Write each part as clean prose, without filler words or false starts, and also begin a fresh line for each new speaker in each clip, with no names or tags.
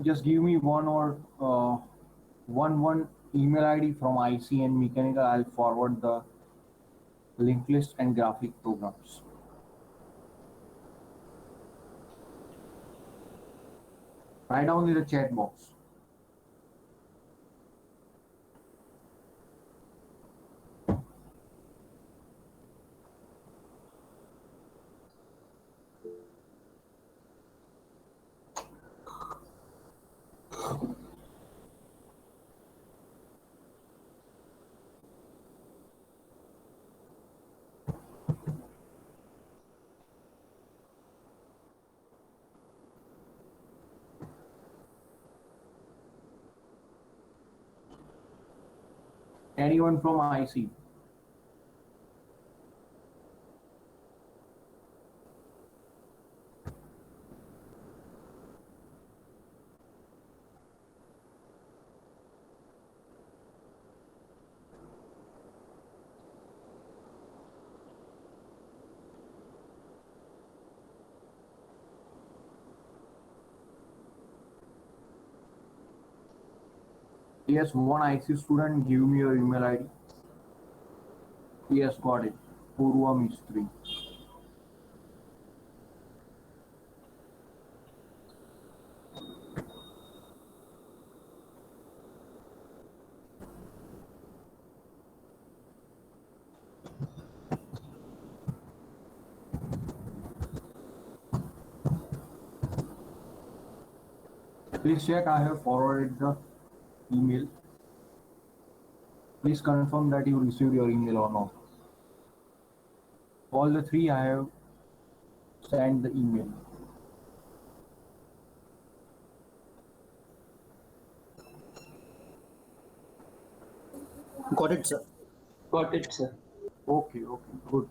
just give me one email ID from IC and Mechanical. I'll forward the link list and graphic programs. Write down in the chat box. Anyone from IC? Yes, one IC student, give me your email ID. Yes, got it. Purva Mistry. Please check, I have forwarded the email. Please confirm that you received your email or not. All the three I have sent the email.
Got it, sir.
Got it, sir.
Okay, good.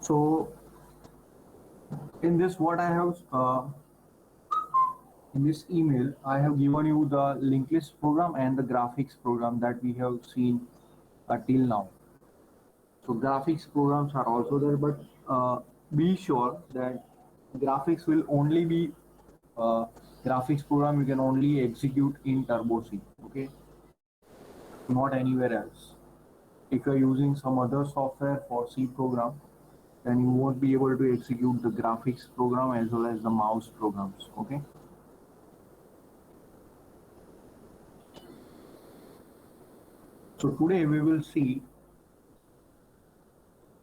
So in this, what I have in this email, I have given you the link list program and the graphics program that we have seen till now. So graphics programs are also there, but be sure that graphics will only be graphics program you can only execute in Turbo C. Okay, not anywhere else. If you're using some other software for C program, then you won't be able to execute the graphics program as well as the mouse programs. Okay. So today we will see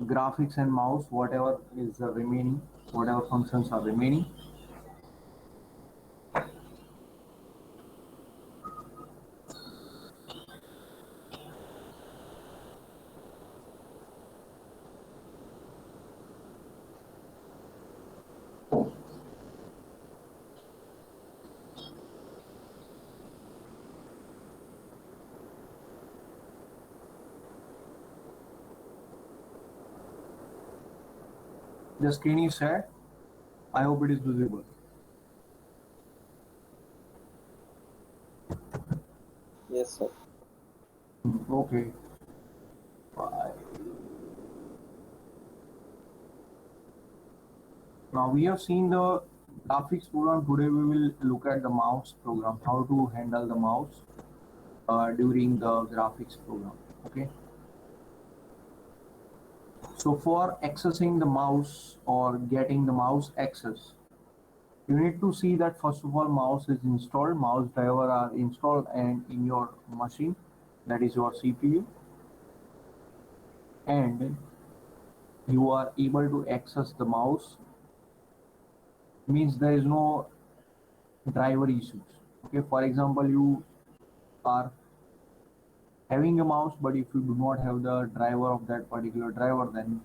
graphics and mouse, whatever is remaining, whatever functions are remaining. The screen is shared. I hope it is visible.
Yes, sir.
Okay. Bye. Now we have seen the graphics program. Today we will look at the mouse program, how to handle the mouse during the graphics program. Okay. So for accessing the mouse or getting the mouse access, you need to see that first of all mouse is installed, mouse driver are installed and in your machine, that is your CPU, and you are able to access the mouse, means there is no driver issues. Okay, for example, you are having a mouse, but if you do not have the driver of that particular driver, then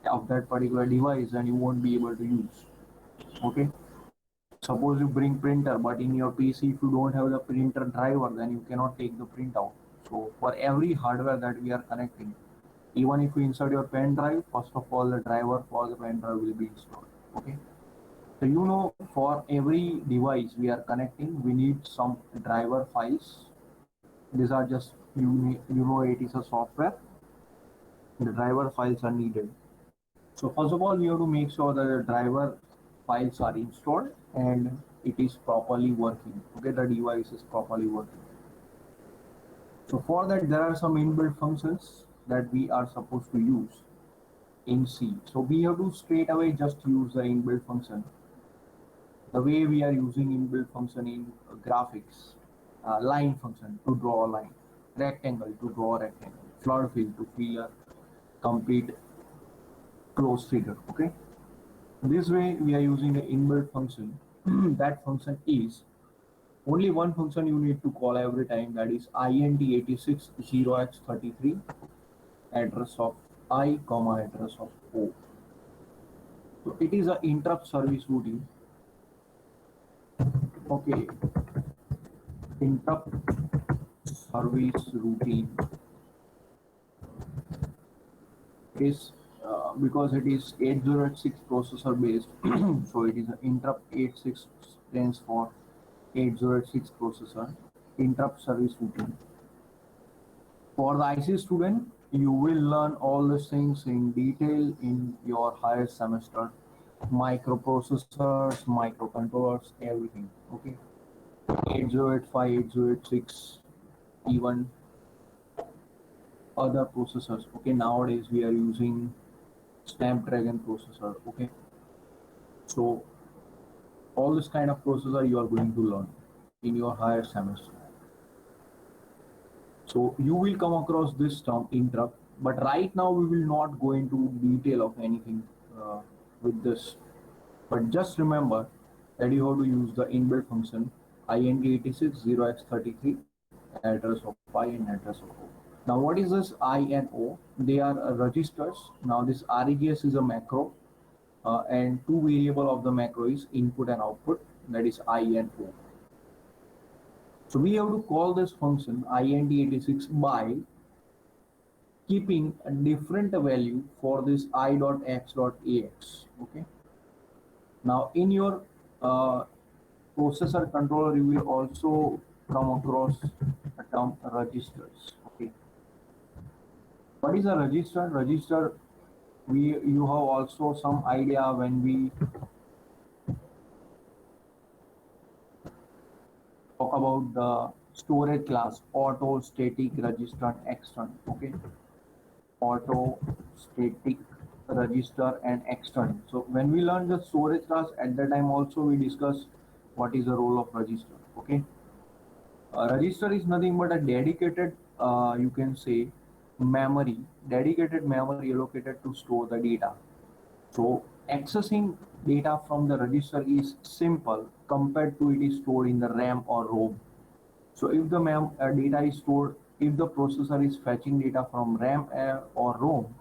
of that particular device, then you won't be able to use. Okay, suppose you bring printer, but in your PC if you don't have the printer driver, then you cannot take the printout. So for every hardware that we are connecting, even if you insert your pen drive, first of all the driver for the pen drive will be installed. Okay, so you know, for every device we are connecting, we need some driver files. These are just, you know, it is a software. The driver files are needed. So first of all, we have to make sure that the driver files are installed and it is properly working. Okay, the device is properly working. So for that, there are some inbuilt functions that we are supposed to use in C. So we have to straight away just use the inbuilt function. The way we are using inbuilt function in graphics, line function to draw a line, rectangle to draw a rectangle, flood fill to fill a complete closed figure. Okay, this way we are using an inbuilt function. That function is only one function you need to call every time, that is int86 0x33 address of I comma address of O. So it is an interrupt service routine. Okay, interrupt service routine is because it is 8086 processor based, so it is an interrupt 86 stands for 8086 processor interrupt service routine. For the IC student, you will learn all these things in detail in your higher semester. Microprocessors, microcontrollers, everything. Okay, 8085, 8086, even other processors. Okay, nowadays we are using Snapdragon processor. Okay, so all this kind of processor you are going to learn in your higher semester. So you will come across this term interrupt, but right now we will not go into detail of anything with this. But just remember that you have to use the inbuilt function int86 0x33 address of I and address of O. Now what is this I and O? They are registers. Now this regs is a macro, and two variable of the macro is input and output, that is I and O. So we have to call this function int86 by keeping a different value for this i.x.ax. Okay. Now in your processor controller, you will also come across a term registers. Okay. What is a register? Register, you have also some idea when we talk about the storage class, auto, static, register, and external. Okay, auto, static, register, and external. So when we learn the storage class, at that time also we discuss what is the role of register. Okay, register is nothing but a dedicated, you can say, memory, dedicated memory allocated to store the data. So accessing data from the register is simple compared to it is stored in the RAM or ROM. So if the data is stored, if the processor is fetching data from RAM or ROM,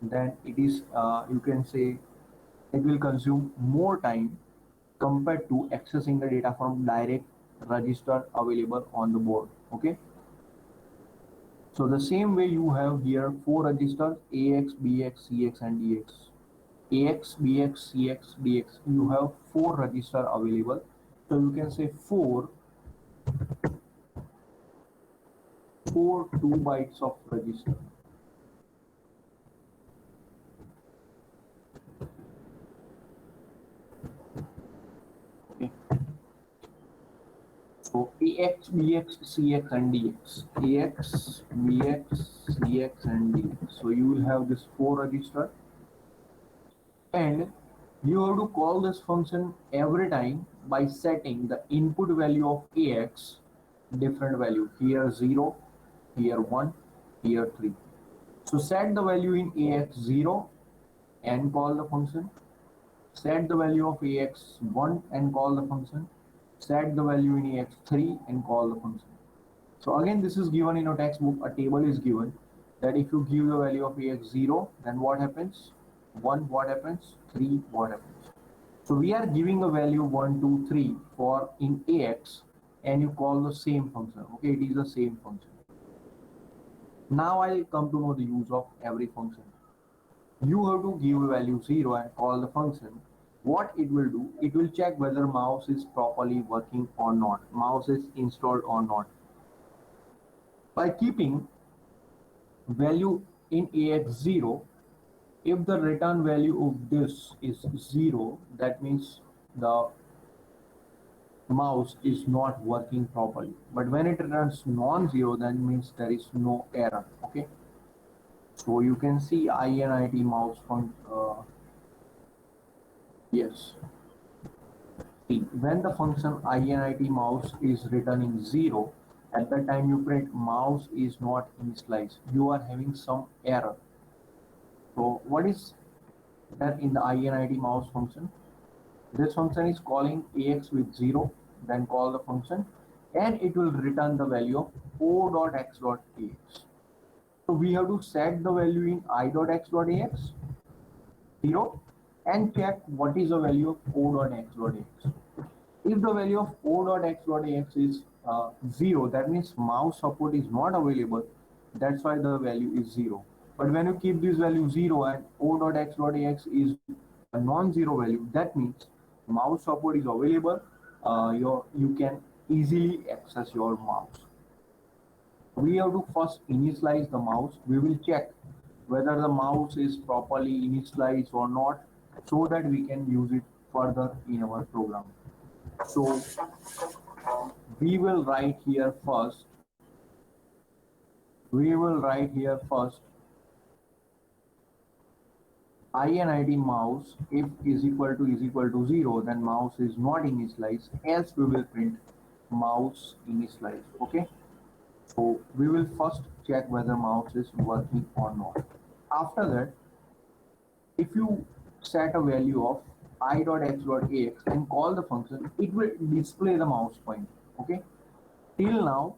then it is, you can say, it will consume more time compared to accessing the data from direct register available on the board. Okay. So the same way you have here four registers AX, BX, CX, and DX. AX, BX, CX, DX. You have four registers available. So you can say four 2 bytes of register. Okay. So AX, BX, CX, and DX. AX, BX, CX, and DX. So you will have this four register, and you have to call this function every time by setting the input value of AX different value. Here 0, here 1, here 3. So set the value in AX 0 and call the function. Set the value of AX 1 and call the function. Set the value in AX 3 and call the function. So again, this is given in a textbook. A table is given that if you give the value of AX 0, then what happens? 1, what happens? 3, what happens? So we are giving a value 1, 2, 3 for in AX, and you call the same function. Okay, it is the same function. Now I'll come to know the use of every function. You have to give a value 0 and call the function. What it will do, it will check whether mouse is properly working or not, mouse is installed or not. By keeping value in AX0, If the return value of this is 0, that means the mouse is not working properly. But when it returns non-zero, that means there is no error. Okay. So you can see INIT mouse yes. See, when the function INIT mouse is returning 0, at that time you print mouse is not initialized. You are having some error. So what is there in the INIT mouse function? This function is calling AX with 0, then call the function, and it will return the value of O.X.AX. So we have to set the value in I.X.AX 0 and check what is the value of O.X.AX. If the value of O.X.AX is 0, that means mouse support is not available. That's why the value is 0. But when you keep this value 0 and O.X.AX is a non-zero value, that means mouse support is available. You can easily access your mouse. We have to first initialize the mouse. We will check whether the mouse is properly initialized or not, so that we can use it further in our program. So we will write here first. We will write here first INIT mouse. If is equal to 0, then mouse is not initialized. Else we will print mouse initialized. Okay. So we will first check whether mouse is working or not. After that, if you set a value of I.X.AX and call the function, it will display the mouse pointer. Okay. Till now,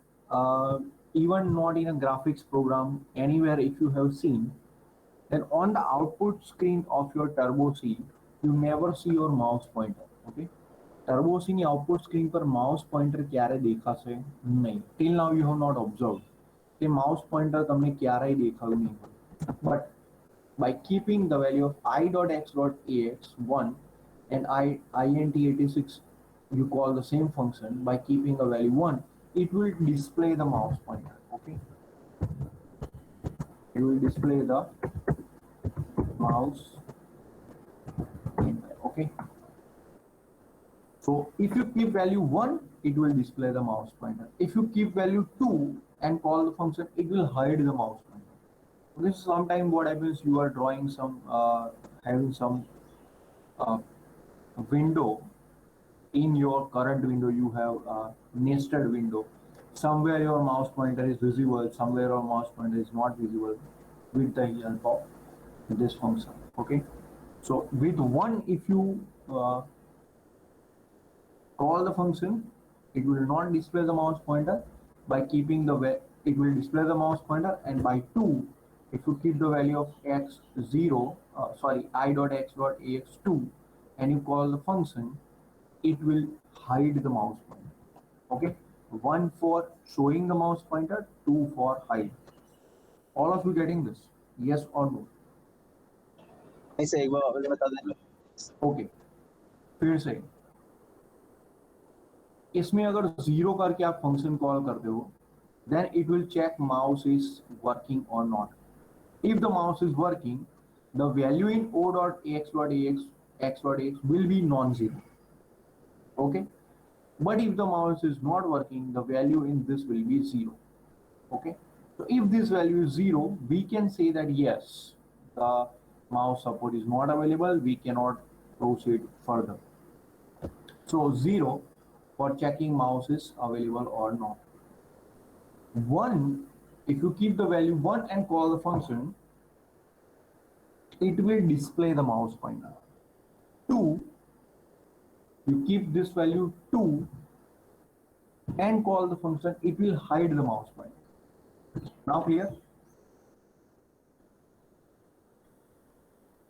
even not in a graphics program, anywhere if you have seen, then on the output screen of your Turbo C, you never see your mouse pointer. Okay. Turbo C ની output screen પર mouse pointer ક્યારે દેખાશે નહીં. Till now you have not observed કે mouse pointer તમને ક્યારેય દેખાયું નહીં. But by keeping the value of I.X.AX 1 and INT86, you call the same function, by keeping the value 1, it will display the mouse pointer. Okay. It will display the mouse pointer. Okay. So if you keep value 1, it will display the mouse pointer. If you keep value 2 and call the function, it will hide the mouse pointer. This sometimes what happens, you are drawing some having some window. In your current window you have a nested window. Somewhere your mouse pointer is visible, somewhere your mouse pointer is not visible with the help of this function. Okay. So with 1, if you call the function, it will not display the mouse pointer. By keeping the it will display the mouse pointer, and by 2, if you keep the value of x0 I.X.AX2 and you call the function, it will hide the mouse pointer. Okay. 1 for showing the mouse pointer, 2 for hide. All of you getting this? Yes or no?
नहीं sir, एक बार वापस बता देना.
Okay. फिर से इसमें अगर 0 करके आप फंक्शन कॉल करते हो, then it will check mouse is working or not. If the mouse is working, the value in O.X.AX will be non-zero. Okay. But if the mouse is not working, the value in this will be 0. Okay. So if this value is 0, we can say that yes, the mouse support is not available, we cannot proceed further. So 0 for checking mouse is available or not. 1, if you keep the value 1 and call the function, it will display the mouse pointer. 2, you keep this value 2 and call the function, it will hide the mouse pointer. Now clear?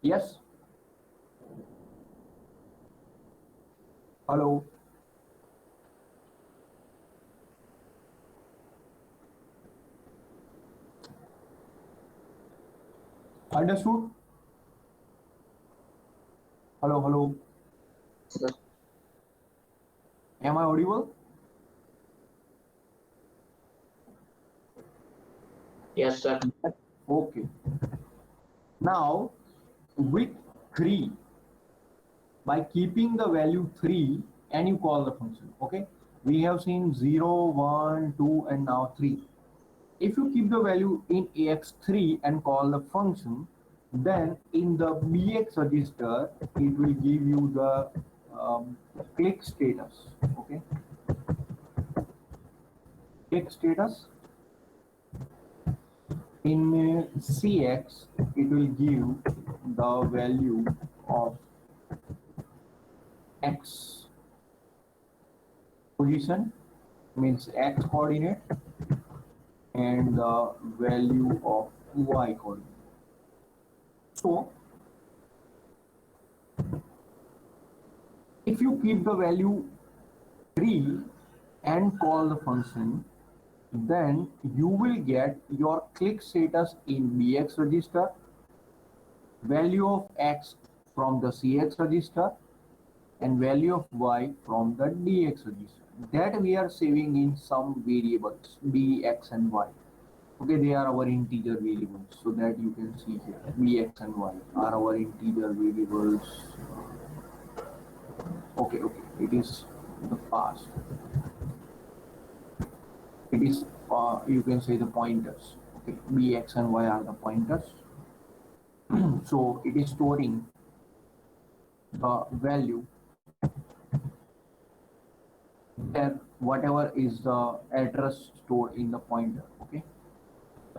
Yes? Hello? Understood? Hello, hello.
Sir.
Am I audible?
Yes, sir.
Okay. Now, with 3 by keeping the value 3 and you call the function. Okay, we have seen 0, 1, 2 and now 3. If you keep the value in AX3 and call the function, then in the BX register it will give you the click status. Okay, click status. In CX it will give the value of X position, means X coordinate, and the value of Y coordinate. So if you keep the value 3 and call the function, then you will get your click status in BX register, value of X from the CX register, and value of Y from the DX register. That we are saving in some variables, B, X and Y. Okay, they are our integer variables, so that you can see here, B, X and Y are our integer variables. Okay, it is the past. It is, you can say, the pointers. Okay, B, X and Y are the pointers. So it is storing the value there, whatever is the address stored in the pointer. Okay,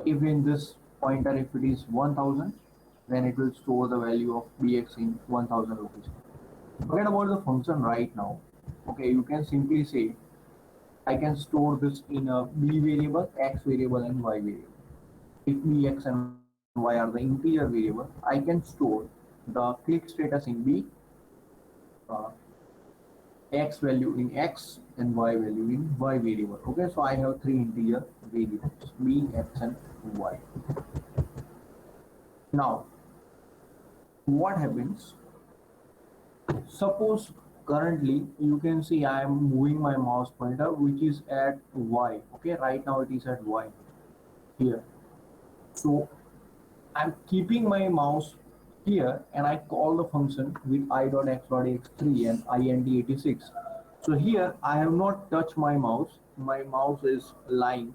if in this pointer, if it is 1000, then it will store the value of BX in 1000 location. Forget about the function right now. Okay, you can simply say I can store this in a B variable, X variable and Y variable. If B, X and Y are the integer variable, I can store the click status in B, uh, X value in X and Y value in Y variable. Okay, so I have 3 integer variables, B, X and Y. Now, what happens? Suppose currently you can see I am moving my mouse pointer which is at Y. Okay, right now it is at Y here. So I'm keeping my mouse here and I call the function with i.x.x3 and int86. So here I have not touched my mouse is lying.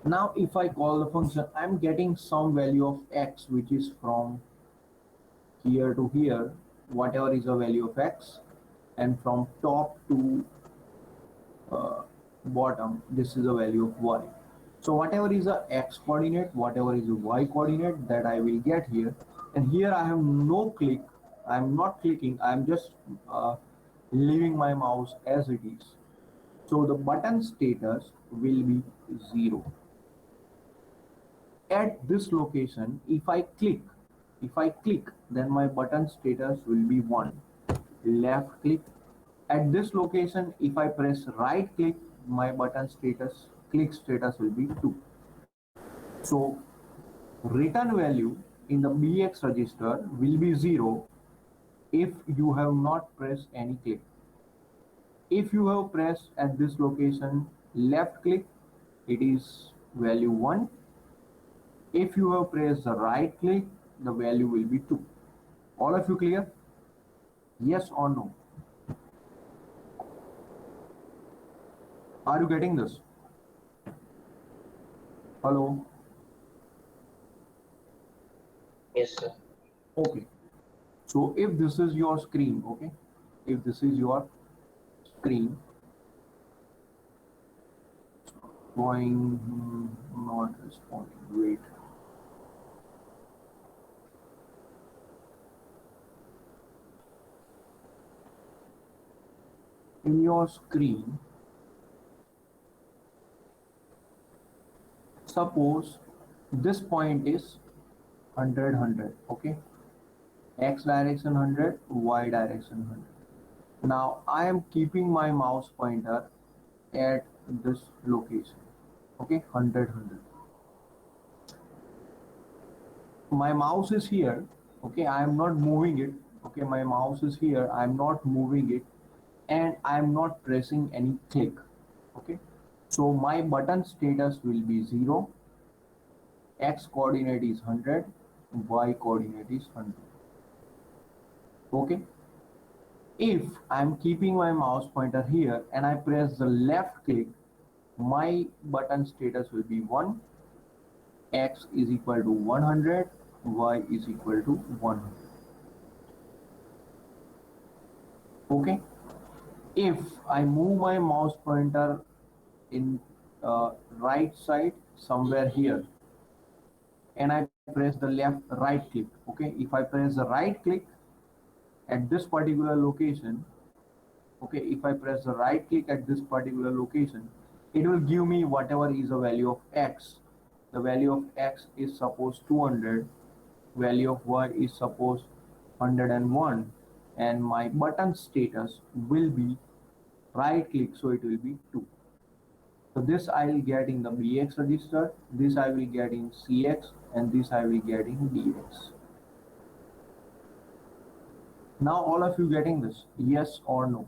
Now if I call the function, I'm getting some value of X which is from here to here, whatever is the value of X, and from top to bottom, this is the value of Y. So whatever is the X coordinate, whatever is the Y coordinate, that I will get here. And here I have no click, I'm not clicking, I'm just leaving my mouse as it is. So the button status will be 0. At this location, if I click, then my button status will be 1. Left click. At this location, if I press right click, my button status, click status will be 2. So return value in the BX register will be 0 if you have not pressed any click. If you have pressed at this location left click, it is value 1. If you have pressed the right click, the value will be 2. All of you clear? Yes or no? Are you getting this? Hello?
Yes, sir.
Okay. So if this is your screen, okay, if this is your screen, going, not responding, wait. In your screen, suppose this point is 100, 100, okay, X direction 100, Y direction 100. Now I am keeping my mouse pointer at this location, okay, 100, 100. My mouse is here, okay, I am not moving it, okay, my mouse is here, I am not moving it, and I am not pressing any click. Okay, so my button status will be 0, X coordinate is 100, y coordinate is 100. Okay. If I'm keeping my mouse pointer here and I press the left click, my button status will be 1, x is equal to 100, y is equal to 100. Okay. If I move my mouse pointer in right side somewhere here and I press the left right click, okay, if I press the right click at this particular location, okay, if I press the right click at this particular location, it will give me whatever is the value of x. The value of x is suppose 200, value of y is suppose 101, and my button status will be right click, so it will be 2. So this I will get in the BX register, this I will get in CX, and this I will get in DX. Now all of you getting this? Yes or no?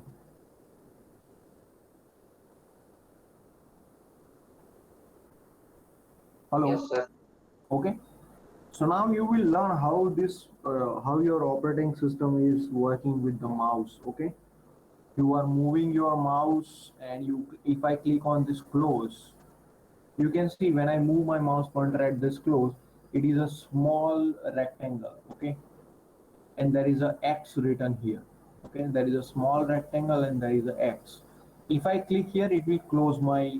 Hello?
Yes, sir.
Okay. So now you will learn how how your operating system is working with the mouse. Okay. You are moving your mouse, and if I click on this close, you can see when I move my mouse pointer at this close, it is a small rectangle. Okay. And there is a X written here. Okay, there is a small rectangle and there is a X. If I click here, it will close my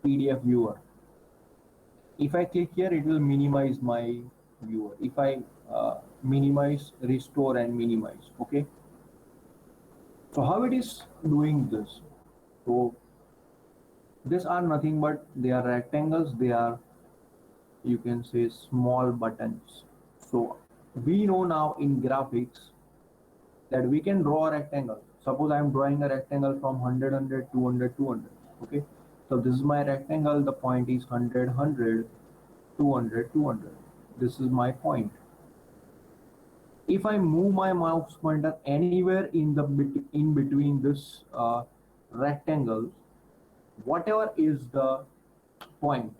PDF viewer. If I click here, it will minimize my viewer. If I minimize, restore and minimize. Okay. So how it is doing this? So these are nothing but they are rectangles. They are, you can say, small buttons. So we know now in graphics that we can draw a rectangle. Suppose I am drawing a rectangle from 100, 100, 200, 200. Okay. So this is my rectangle. The point is 100, 100, 200, 200. This is my point. If I move my mouse pointer anywhere in between this rectangle, whatever is the point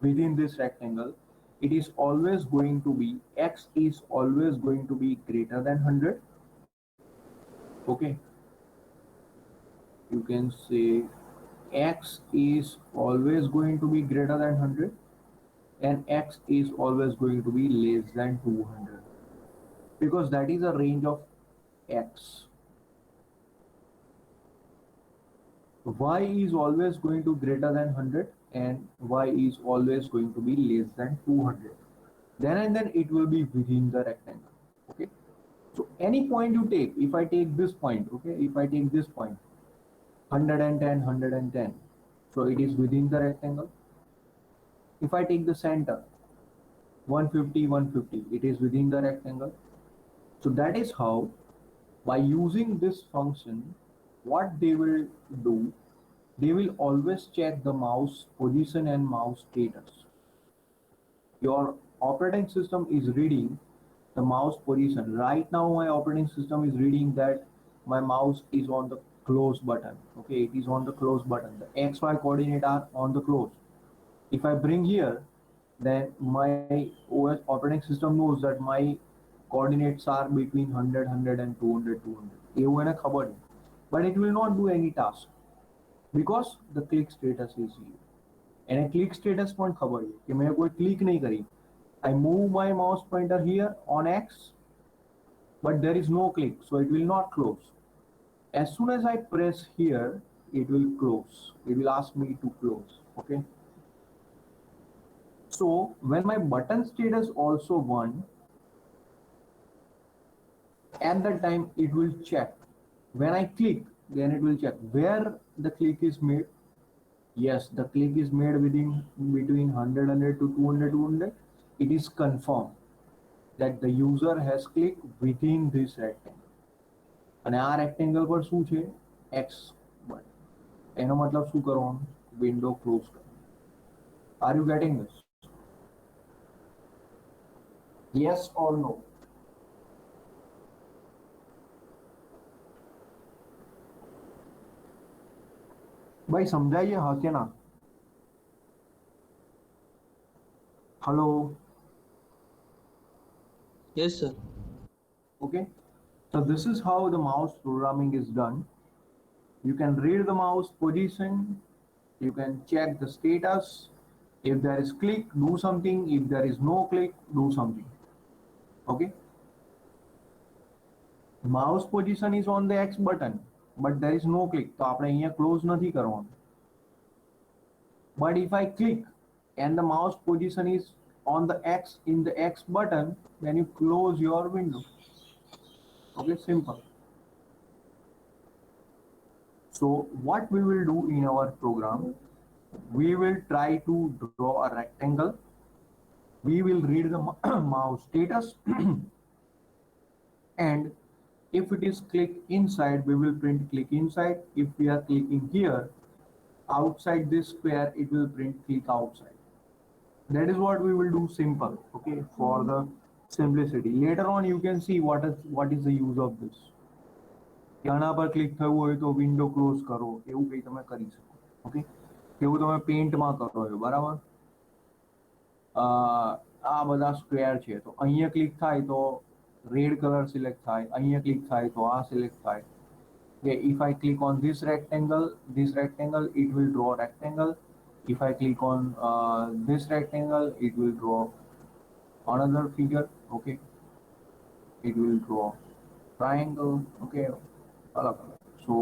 within this rectangle, it is always going to be, x is always going to be greater than 100. Okay. You can say x is always going to be greater than 100 and x is always going to be less than 200, because that is a range of x. Y is always going to greater than 100 and y is always going to be less than 200. Then and then it will be within the rectangle. Okay. So any point you take, if I take this point, okay, if I take this point 110, 110, so it is within the rectangle. If I take the center 150, 150, it is within the rectangle. So that is how, by using this function, what they will do, they will always check the mouse position and mouse status. Your operating system is reading the mouse position. Right now my operating system is reading that my mouse is on the close button. Okay, it is on the close button. The XY coordinate are on the close. If I bring here, then my OS operating system knows that my coordinates are between 100, 100 and 200, 200. એવું એને ખબર છે. But it will not do any task because the click status is here. એને click status પણ ખબર છે કે મેં કોઈ click નહીં કરી. I move my mouse pointer here on X, but there is no click, so it will not close. As soon as I press here, it will close. It will ask me to close. Okay. So when my button status also 1, at that time it will check. When I click, then it will check where the click is made. Yes, the click is made within between 100, 100 to 200, 200. It is confirmed that the user has clicked within this rectangle. અને આ rectangle પર શું છે? X button. એનો મતલબ શું કરવાનું? Window close કરવાનું. Are you getting this? Yes or no? भाई समझाइए हाँ के ना. Hello.
Yes, sir.
Okay, so this is how the mouse programming is done. You can read the mouse position, you can check the status. If there is click, do something. If there is no click, do something. Okay, mouse position is on the X button, but there is no click. તો આપણે અહીંયા close નથી કરવાનું. But if I click and the mouse position is on the X in the X button, then you close your window. Okay, simple. So what we will do in our program, we will try to draw a rectangle. We will read the mouse status and if it is click inside, we will print click inside. If we are clicking here, outside this square, it will print click outside. That is what we will do simple, okay, for the simplicity. Later on, you can see what is the use of this. આના પર click થયું હોય તો window close કરો એવું કંઈ તમે કરી શકો. ઓકે, એવું તમે પેઇન્ટમાં કરો છો, બરાબર. આ બધા સ્ક્વેર છે તો અહીંયા ક્લિક થાય તો રેડ કલર સિલેક્ટ થાય, અહીંયા ક્લિક થાય તો આ સિલેક્ટ થાય. If I click on this rectangle, it will draw a rectangle. If I click on this rectangle, it will draw another figure. Okay, it will draw triangle. Okay, so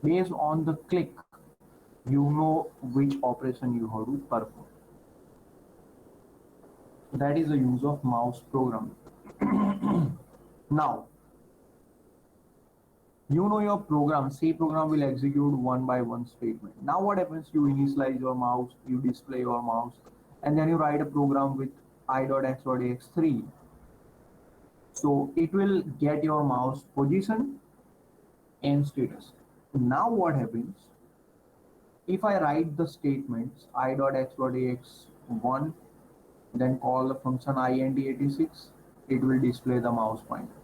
based on the click, you know which operation you have to perform. That is the use of mouse programming. Now, you know your program, C program will execute one by one statement. Now what happens, you initialize your mouse, you display your mouse, and then you write a program with i.x.ax3. So it will get your mouse position and status. Now what happens, if I write the statements i.x.ax1, then call the function int86, it will display the mouse pointer.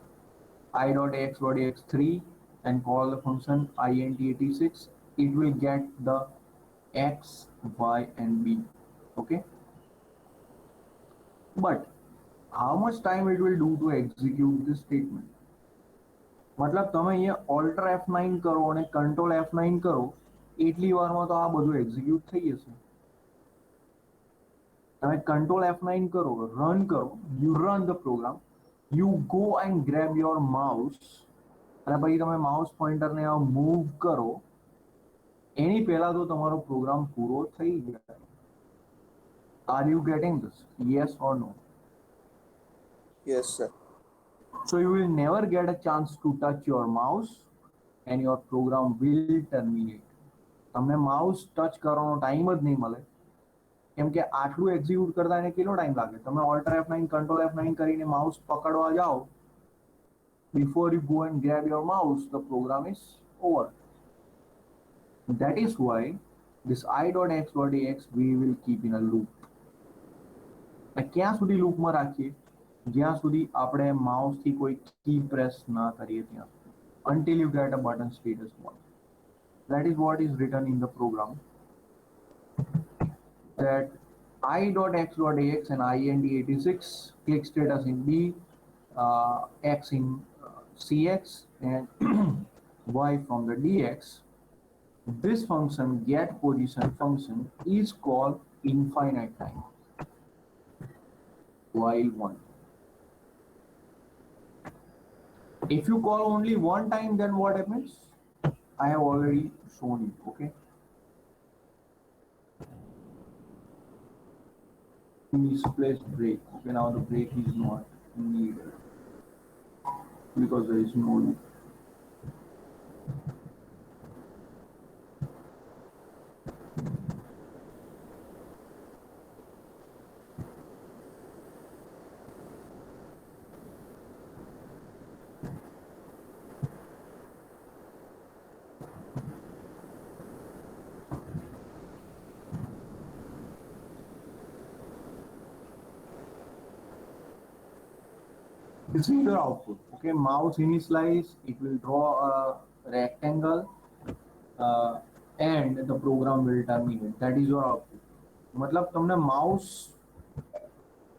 i.x.ax3 and call the function int86, it will get the x, y and b. Okay, but how much time it will do to execute this statement? मतलब તમે અહીંયા Alt F9 કરો અને Control F9 કરો એટલી વારમાં તો આ બધું એક્ઝિક્યુટ થઈ જશે. તમે Control F9 કરો, રન કરો, you run the program, you go and grab your mouse અને પછી તમે માઉસ પોઇન્ટરને મૂવ કરો એની પહેલા તો તમારો પ્રોગ્રામ પૂરો થઈ જાય. Are you getting this? Yes or no?
Yes, sir.
So you will never get a chance to touch your mouse and your program will terminate. તમને માઉસ ટચ કરવાનો ટાઈમ જ નહીં મળે કેમ કે આટલું એક્ઝિક્યુટ કરતા એને કેટલો ટાઈમ લાગે. તમે Alt F9 Control F9 કરીને માઉસ પકડવા જાઓ, before you go and grab your mouse, the program is over. That is why this i.x.ax we will keep in a loop. ક્યાં સુધી લૂપમાં રાખીએ? જ્યાં સુધી આપણે માઉસથી કોઈ કી પ્રેસ ના કરીએ ત્યાં સુધી, until you get a button status 1. That is what is written in the program, that i.x.ax and int86 click status in B, X in CX and Y from the DX. This function, get position function, is called infinite time while 1. If you call only one time, then what happens? I have already shown you. Okay, misplaced break. Okay, now the break is not needed because there is no loop. This is your output. Okay, mouse initialize, it will draw a rectangle and the program will terminate. That is your output. मतलब तुमने mouse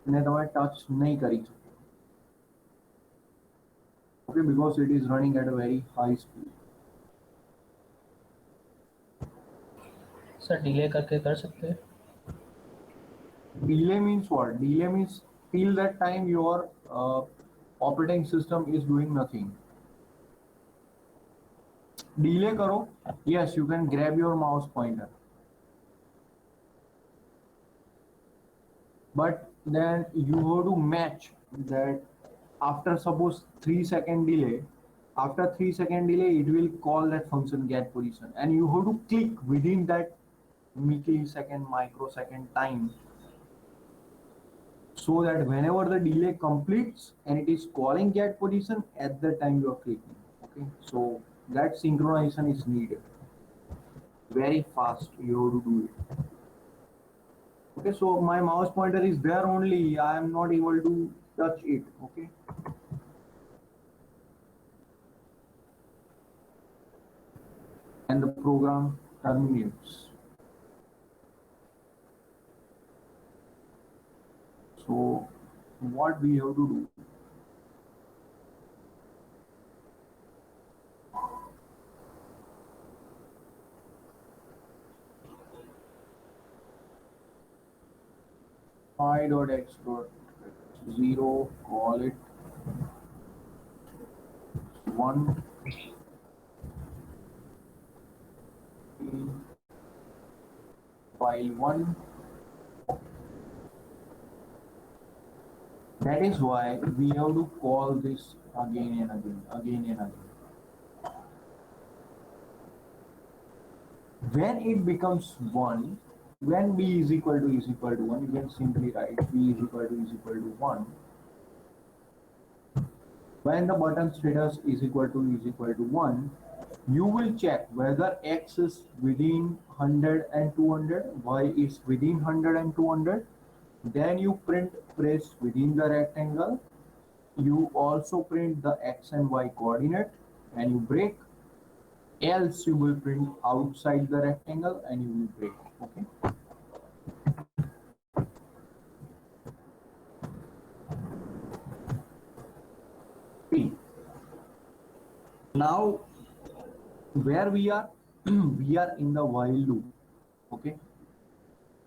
ने तुम्हें touch नहीं करी શકો. okay, because it is running at a very high speed.
Sir delay करके कर सकते हैं?
Delay means what? Delay means till that time your operating system is doing nothing. Delay karo, yes, you can grab your mouse pointer, but then you have to match that. After suppose 3 second delay, after 3 second delay it will call that function get position, and you have to click within that millisecond microsecond time, so that whenever the delay completes and it is calling get position, at the time you are clicking. Okay, so that synchronization is needed. Very fast you have to do it. Okay, so my mouse pointer is there only, I am not able to touch it. Okay, and the program terminates. So what we have to do? I dot x dot 0, call it 1, file 1. That is why we have to call this again and again, again and again. When it becomes 1, when b is equal to 1, you can simply write b is equal to 1. When the button status is equal to 1, you will check whether x is within 100 and 200, y is within 100 and 200. Then you press within the rectangle. You also print the x and y coordinate and you break. Else you will print outside the rectangle and you will break. Okay. P. Now where we are? We are in the while loop. Okay.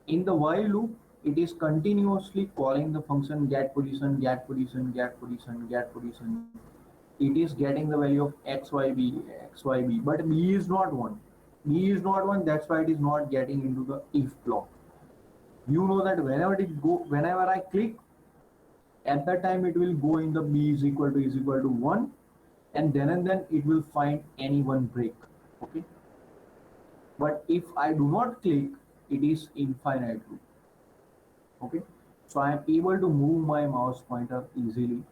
In the while loop, it is continuously calling the function get position, get position, get position, get position. It is getting the value of x, y, b, but b is not 1. B is not 1, that's why it is not getting into the if block. You know that whenever I click, at that time it will go in the b is equal to 1, and then it will find any one break. Okay. But if I do not click, it is infinite loop. Okay, so I am able to move my mouse pointer easily.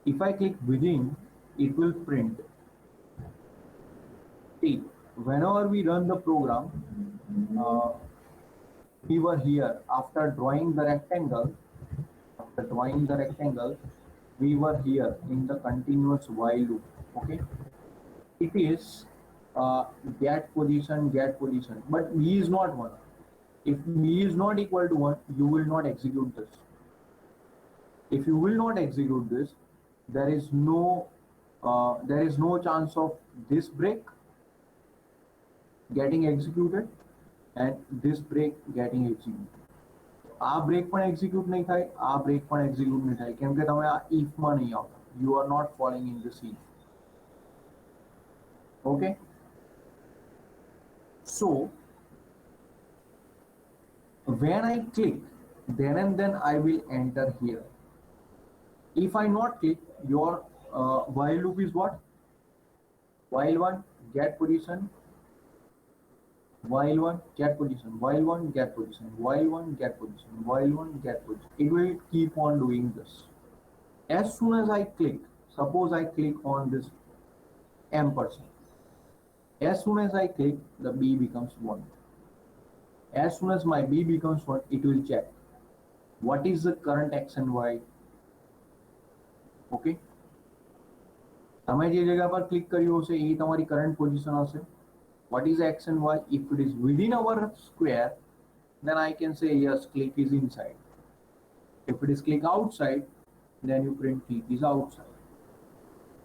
If I click within, it will print. See, whenever we run the program, we were here after drawing the rectangle. We were here in the continuous while loop. Okay, it is get position, but b is not 1. If b is not equal to 1, you will not execute this. If you will not execute this, there is no chance of this break getting executed and this break getting executed. આ break પણ execute નહીં થાય, આ break પણ execute નહીં થાય, કેમ કે તમે આ if માં નહીં આવતા. You are not falling in this if. Okay. So when I click, then I will enter here. If I not click, your while loop is what? While 1 get position, while 1 get position, while 1 get position, while 1 get position, while 1 get position. It will keep on doing this. As soon as I click, suppose I click on this ampersand. As soon as I click, the b becomes 1. As soon as my b becomes 1, it will check what is the current x and y. Okay. તમે જે જગ્યા પર click કર્યું હશે એ તમારી current position હશે. What is x and y? If it is within our square, then I can say yes, click is inside. If it is click outside, then you print click is outside.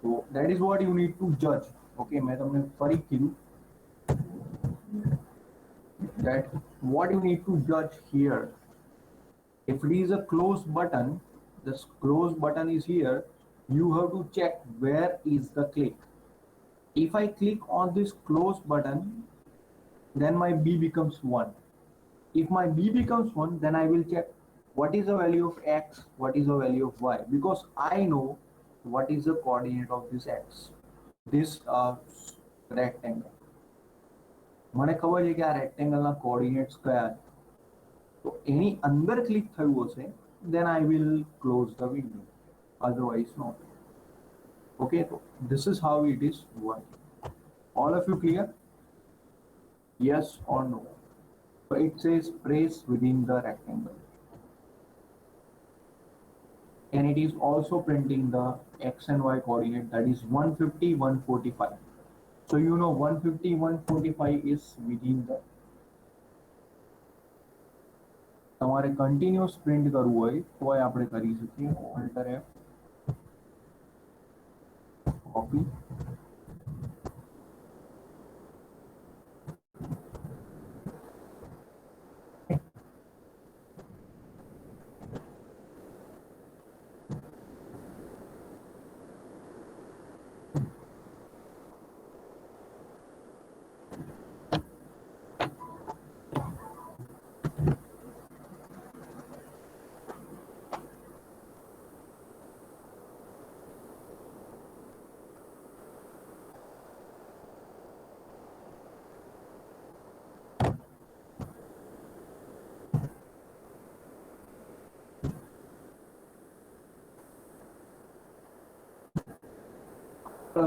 So that is what you need to judge. Okay, मैं तुमने फरी कीधु that what you need to judge here. If it is a close button, this close button is here. You have to check where is the click. If I click on this close button, then my B becomes 1. If my B becomes 1, then I will check what is the value of X, what is the value of Y, because I know what is the coordinate of this X, this rectangle. મને ખબર છે કે આ રેક્ટેંગલના coordinates કયા છે. તો એની અંદર click થયું હશે, then I will close the window, otherwise not. Okay, so this is how it is working. All of you clear? Yes or no? So it says press within the rectangle, and it is also printing the X and Y coordinate, that is 150, 145. So you know 150, 145 is within the. તમારે continuous print કરવું હોય તો આપણે કરી શકીએ Alt F copy.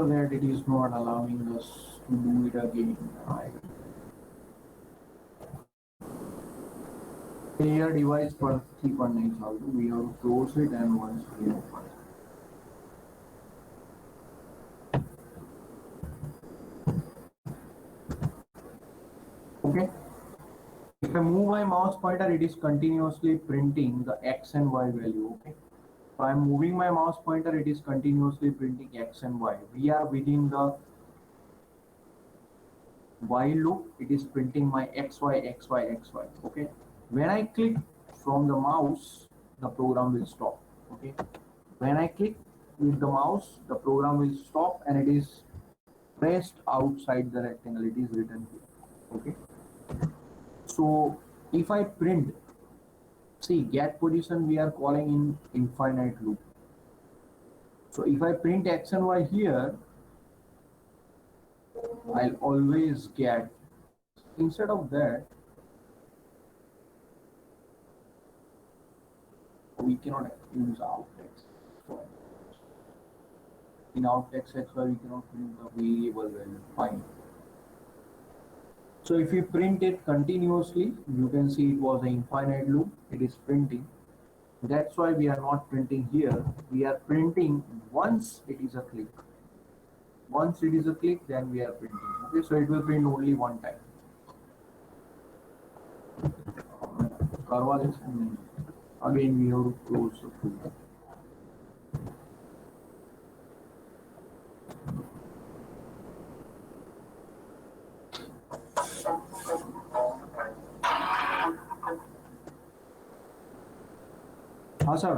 That it is not allowing us to do it again. Clear device પરથી પણ નહીં ચાલતું. We have to close it and once we open. Okay. If I move my mouse pointer, it is continuously printing the X and Y value. Okay. So I am moving my mouse pointer, it is continuously printing X and Y. We are within the while loop, it is printing my XY, XY, XY. Okay. When I click from the mouse, the program will stop. Okay. When I click with the mouse, the program will stop and it is pressed outside the rectangle. It is written here. Okay. So if I print, see, get position we are calling in infinite loop. So if I print X and Y here, I'll always get, instead of that, we cannot use outtext. In outtext XY, we cannot print the variable value. Fine. So if you print it continuously, you can see it was an infinite loop. It is printing. That's why we are not printing here. We are printing once it is a click. Once it is a click, then we are printing. Okay, so it will print only one time. Again, we have to close the program. हाँ sir.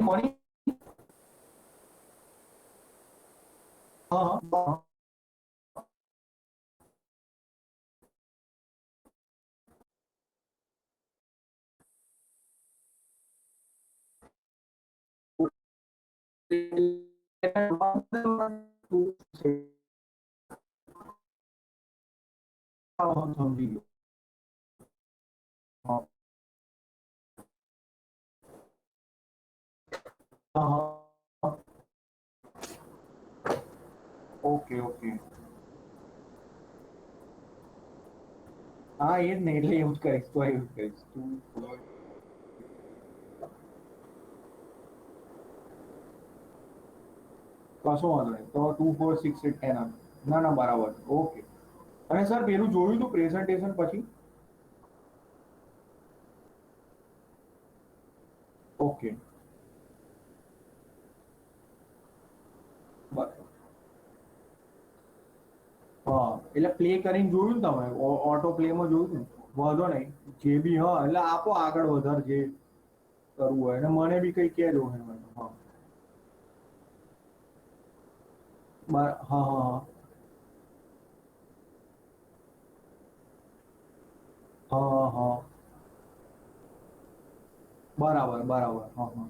Morning. हाँ. Okay. હા, એ જ ને, એટલે એવું જ કરીશ. તો એવું જ કરીશ. કશો વાંધો નહીં. તો 2 4 6 8 10 ના બરાબર. ઓકે. અને સર પેલું જોયું હતું પ્રેઝન્ટેશન પછી? ઓકે, બરાબર. હા, એટલે પ્લે કરીને જોયું ને તમે? ઓટો પ્લેમાં જોયું ને? વાંધો નહીં, જે બી. હા, એટલે આપો આગળ વધારે જે કરવું હોય, અને મને બી કઈ કહેજો. હા, હા, હા, હા, હા, હા, બરાબર, બરાબર. હા, હા,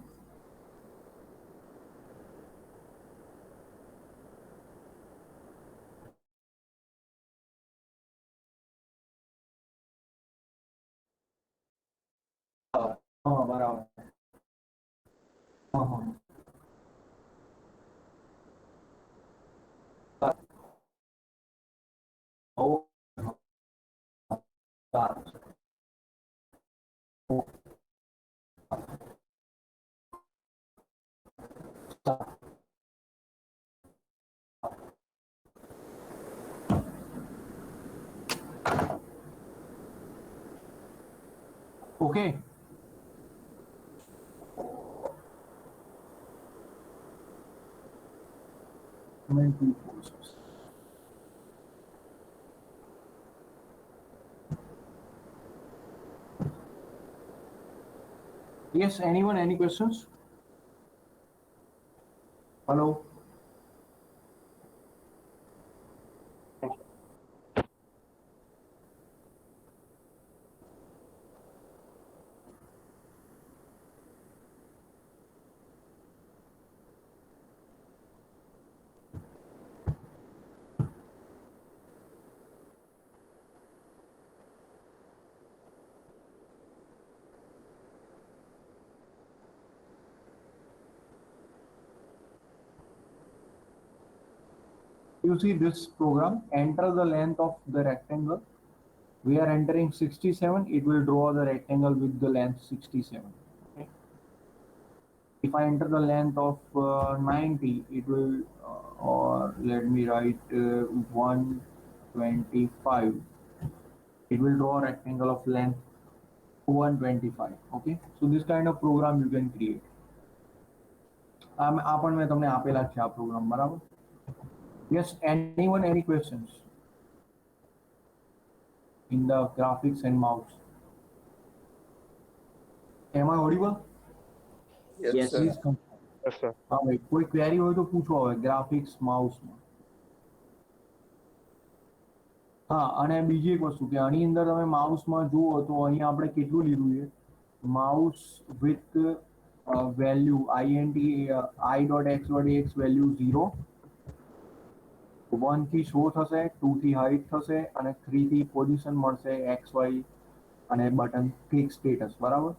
હા, બરાબર. હા, હા, ઓકે, સારું. Okay. Yes, anyone, any questions? Hello? You see this program, enter the length of the rectangle. We are entering 67, it will draw the rectangle with the length 67. Okay. If I enter the length of 90, it will, or let me write 125. It will draw a rectangle of length 125. Okay. So this kind of program you can create. આ પણ મેં તમને આપેલા છે આ programme, બરાબર? Yes, anyone, any questions in the graphics and mouse? Am I audible?
Yes,
Yes,
sir.
Please come.
yes, sir.
હા ભાઈ, કોઈ ક્વેરી હોય તો પૂછો હવે ગ્રાફિક્સ માઉસમાં. હા, અને બીજી એક વસ્તુ કે આની અંદર તમે માઉસમાં જુઓ તો અહીંયા આપણે કેટલું લીધું છે? Mouse with value INT i.x.x value 0, 1 થી શો થશે, 2 થી હાઇટ થશે, અને 3 થી પોઝિશન મળશે XY અને બટન ક્લિક સ્ટેટસ, બરાબર?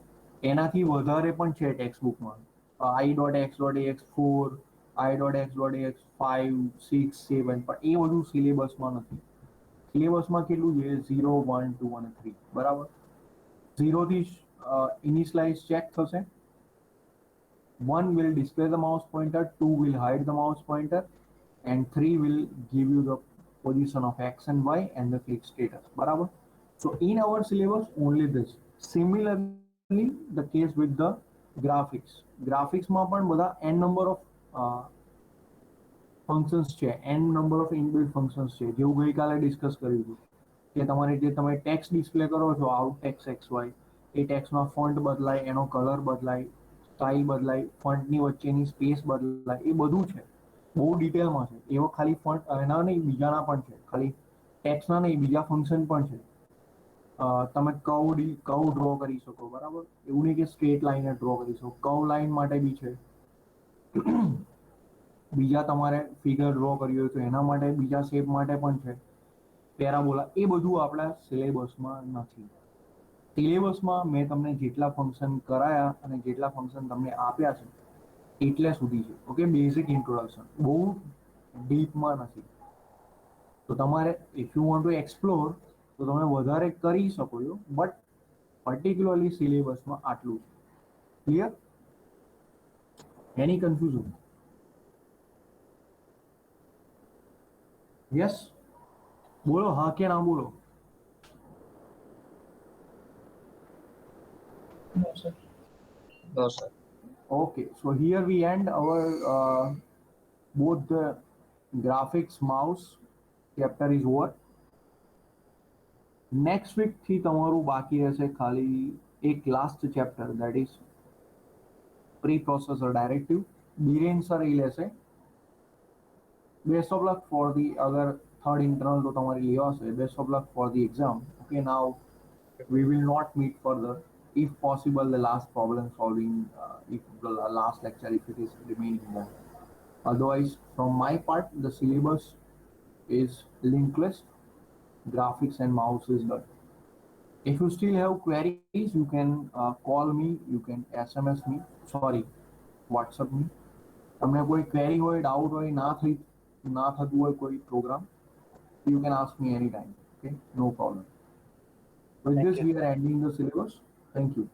એનાથી વધારે પણ છે ટેક્સ્ટ બુકમાં. i.x.x 4, i.x.x 5, 6, 7, પણ એ બધું સિલેબસમાં નથી. સિલેબસમાં કેટલું છે? 0, 1, 2 અને 3, બરાબર? 0 થી ઇનિશિયલાઇઝ ચેક થશે. 1 will display the mouse pointer, 2 will hide the mouse pointer, and 3 will give you the position of X and Y and the click status. Barabar? So in our syllabus, only this. Similarly, the case with the graphics. Graphics માં પણ બધા n number of functions છે, n number of inbuilt functions છે, જેવું ગઈકાલે discuss કર્યું હતું કે તમારે જે તમે ટેક્સ્ટ ડિસ્પ્લે કરો છો આઉટ ટેક્સ XY, એ ટેક્સ્ટમાં ફોન્ટ બદલાય, એનો કલર બદલાય, સ્ટાઇલ બદલાય, ફોન્ટની વચ્ચેની સ્પેસ બદલાય, એ બધું છે. બહુ ડિટેલમાં છે. એવો ખાલી ફોન્ટ એના નહીં, બીજાના પણ છે. ખાલી ટેક્સ્ટના નહીં, બીજા ફંક્શન પણ છે. તમે કર્વ ડ્રો કરી શકો, બરાબર? એવું નહીં કે સ્ટ્રેટ લાઇન ડ્રો કરી શકો. કર્વ લાઇન માટે બી છે. બીજા તમારે ફિગર ડ્રો કરવી હોય તો એના માટે, બીજા શેપ માટે પણ છે. પેરાબોલા, એ બધું આપણા સિલેબસમાં નથી. સિલેબસમાં મેં તમને જેટલા ફંક્શન કરાયા અને જેટલા ફંક્શન તમને આપ્યા છે એટલે સુધી છે. ઓકે, બેઝિક ઇન્ટ્રોડક્શન, બહુ ડીપમાં નથી. તો તમારે if you want to explore તો તમે વધારે કરી શકો છો, બટ પર્ટિક્યુલરલી સિલેબસમાં આટલું છે. ક્લિયર? એની કન્ફ્યુઝન? યસ. બોલો હા કે ના બોલો.
No, sir.
No, sir.
Okay, so here we end our both the graphics mouse chapter is over. Next week થી તમારું બાકી રહેશે ખાલી એક last chapter, that is preprocessor directive. Biren sir એ લેશે. Best of luck for the other third internal તો તમારી લેવા છે. Best of luck for the exam. Okay, now we will not meet further. If possible, the last problem solving, if the last lecture, if it is remaining more. Otherwise, from my part, the syllabus is linked list, graphics and mouse is done. If you still have queries, you can call me, you can SMS me, sorry, WhatsApp me. તમને કોઈ query હોય, doubt હોય, ના થતું હોય કોઈ program, you can ask me anytime. Okay, no problem. With
Thank
this,
you.
we are ending the syllabus. Thank you.